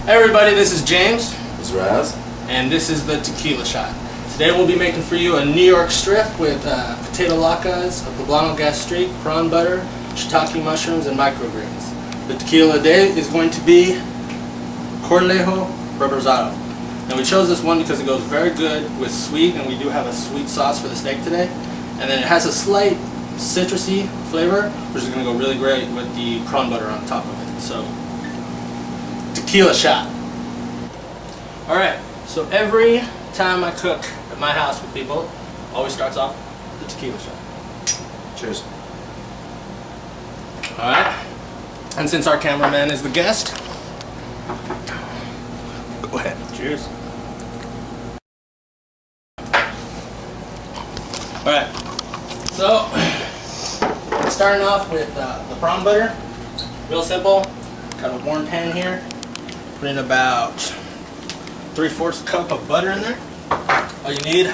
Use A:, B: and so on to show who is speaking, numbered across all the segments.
A: Hey everybody, this is James.
B: This is Raz.
A: And this is the Tequila Shot. Today we'll be making for you a New York strip with potato latkes, a Pablano Gastrique, prawn butter, Shitake mushrooms, and microgreens. The tequila today is going to be Corlejo Reposado. Now we chose this one because it goes very good with sweet, and we do have a sweet sauce for the steak today. And then it has a slight citrusy flavor, which is going to go really great with the prawn butter on top of it. So, Tequila Shot. Alright, so every time I cook at my house with people, always starts off the tequila shot.
B: Cheers.
A: Alright, and since our cameraman is the guest, go ahead. Cheers. Alright, so starting off with the prawn butter. Real simple. Got a warm pan here. Put in about 3/4 cup of butter in there. All you need,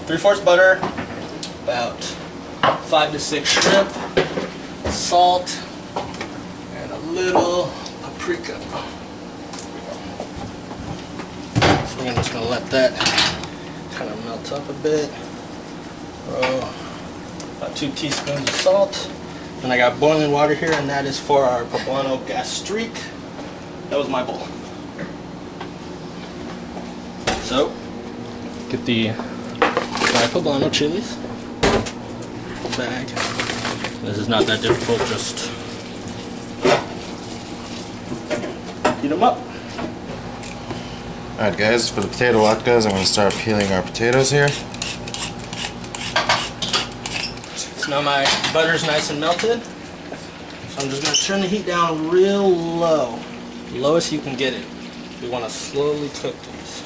A: 3/4 butter, about 5 to 6 shrimp, salt, and a little paprika. So we're just gonna let that kind of melt up a bit. Throw about 2 teaspoons of salt. And I got boiling water here, and that is for our Pablano Gastrique. That was my bowl. So, get the dry Pablano chilies. Bag. This is not that difficult, just heat them up.
B: Alright guys, for the potato latkes, I'm going to start peeling our potatoes here.
A: So now my butter's nice and melted. So I'm just going to turn the heat down real low. Lowest you can get it. We want to slowly cook these.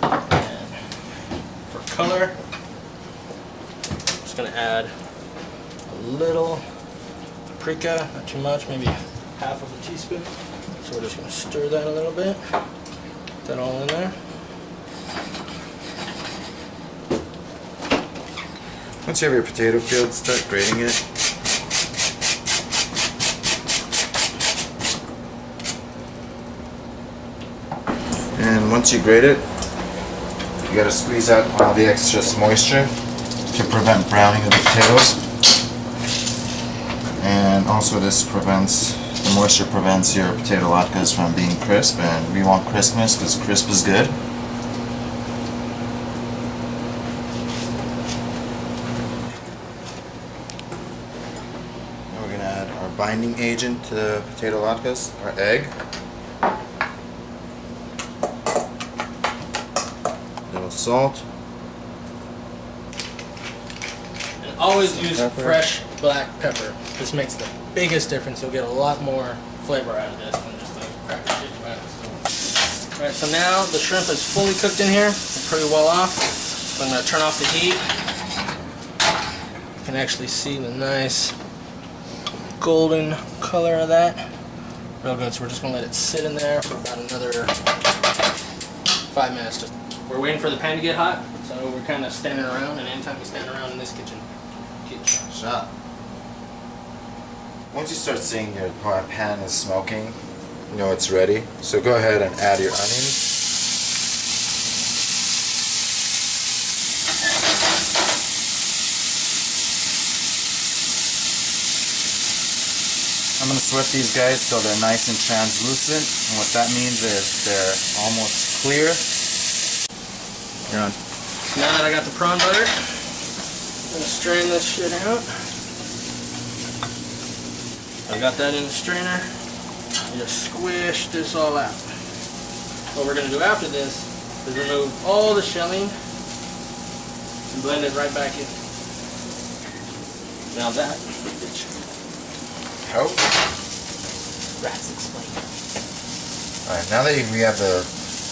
A: And for color, I'm just going to add a little paprika, not too much, maybe half of a teaspoon. So we're just going to stir that a little bit. Put that all in there.
B: Once you have your potato peeled, start grating it. And once you grate it, you gotta squeeze out all the excess moisture to prevent browning of the potatoes. And also the moisture prevents your potato latkes from being crisp, and we want crispness because crisp is good. Now we're gonna add our binding agent to the potato latkes, our egg. Salt.
A: And always use fresh black pepper. This makes the biggest difference. You'll get a lot more flavor out of this than just the cracker shit you buy at the store. Alright, so now the shrimp is fully cooked in here. It's pretty well off. So I'm going to turn off the heat. You can actually see the nice golden color of that. Real good. So we're just going to let it sit in there for about another 5 minutes. We're waiting for the pan to get hot, so we're kind of standing around, and anytime you stand around in this kitchen, get shot.
B: Once you start seeing your pan is smoking, you know it's ready. So go ahead and add your onions. I'm going to sweat these guys till they're nice and translucent, and what that means is they're almost clear.
A: Now that I got the prawn butter, I'm going to strain this shit out. I got that in the strainer. You just squish this all out. What we're going to do after this is remove all the shelling and blend it right back in. Now that, bitch.
B: How?
A: Rats explain.
B: Alright, now that we have the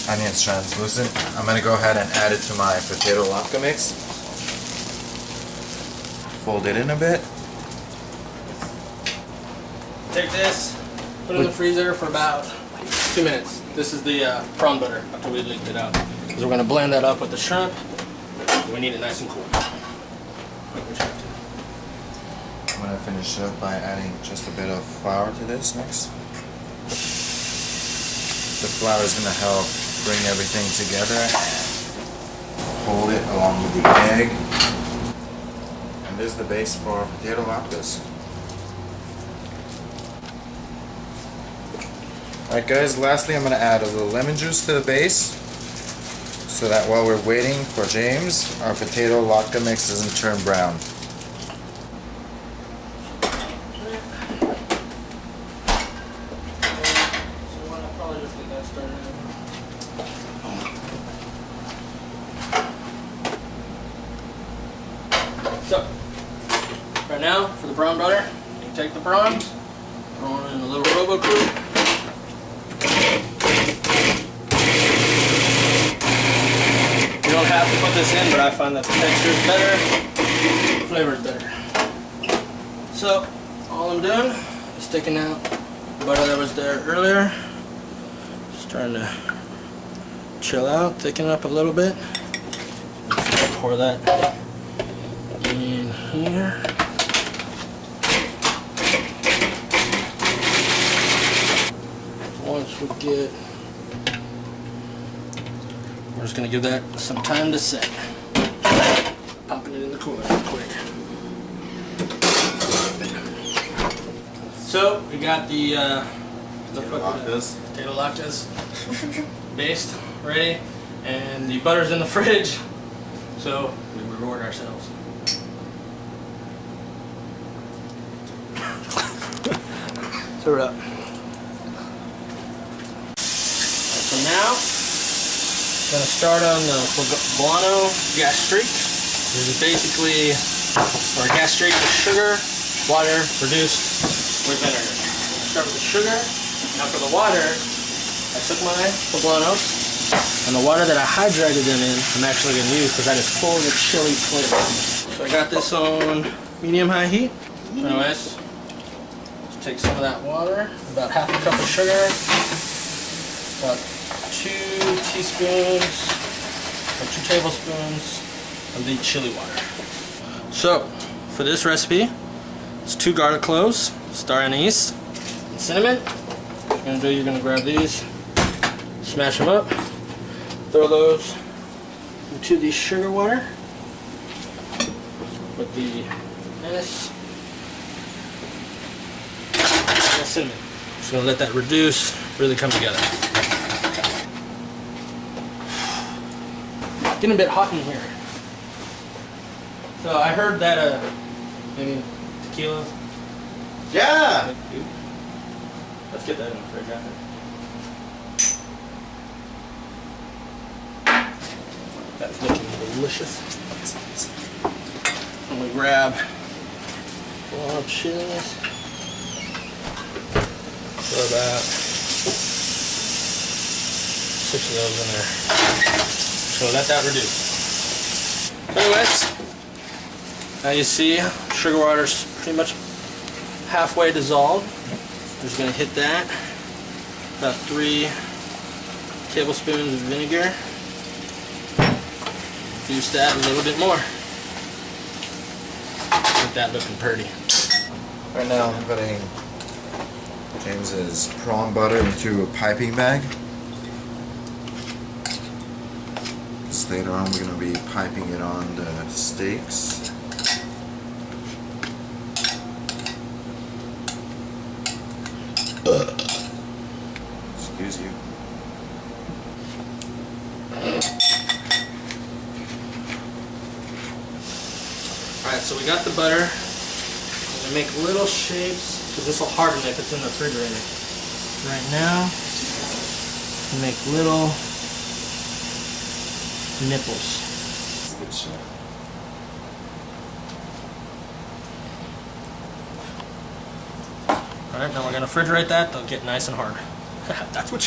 B: onions translucent, I'm going to go ahead and add it to my potato latke mix. Fold it in a bit.
A: Take this, put it in the freezer for about 2 minutes. This is the prawn butter after we leaked it out. Because we're going to blend that up with the shrimp. We need it nice and cool.
B: I'm going to finish up by adding just a bit of flour to this next. The flour is going to help bring everything together. Hold it along with the egg. And this is the base for potato latkes. Alright guys, lastly I'm going to add a little lemon juice to the base so that while we're waiting for James, our potato latke mix doesn't turn brown.
A: So, right now, for the prawn butter, you take the prawns, throw them in a little robo crew. You don't have to put this in, but I find that the texture is better, the flavor is better. So, all I'm doing is taking out the butter that was there earlier, just trying to chill out, thicken it up a little bit. Just pour that in here. Once we get, we're just gonna give that some time to set. Popping it in the cooler real quick. So we got the potato latkes based ready, and the butter's in the fridge. So we reward ourselves. Stir it up. So now, I'm going to start on the Pablano Gastrique. This is basically, or Gastrique is sugar, water, reduced with vinegar. Start with the sugar. Now for the water, I took my Pablanos, and the water that I hydrated them in, I'm actually going to use because that is full of the chili flavor. So I got this on medium-high heat. Anyways, just take some of that water, about half a cup of sugar, about 2 teaspoons or 2 tablespoons of the chili water. So for this recipe, it's 2 garlic cloves, star anise, and cinnamon. What you're gonna do, you're gonna grab these, smash them up, throw those into the sugar water. Put the anise and the cinnamon. Just gonna let that reduce, really come together. Getting a bit hot in here. So I heard that maybe tequila.
B: Yeah!
A: Let's get that in the fridge after. That's looking delicious. And we grab a lot of chilies. Throw about 6 of those in there. So let that reduce. Anyways, now you see sugar water's pretty much halfway dissolved. I'm just going to hit that. About 3 tablespoons of vinegar. Reduce that a little bit more. Get that looking pretty.
B: Right now I'm putting James's prawn butter into a piping bag. Later on we're going to be piping it on the steaks. Excuse you.
A: Alright, so we got the butter. I'm going to make little shapes because this will harden if it's in the refrigerator. Right now, make little nipples.
B: That's a good shot.
A: Alright, now we're going to refrigerate that. They'll get nice and hard. That's what you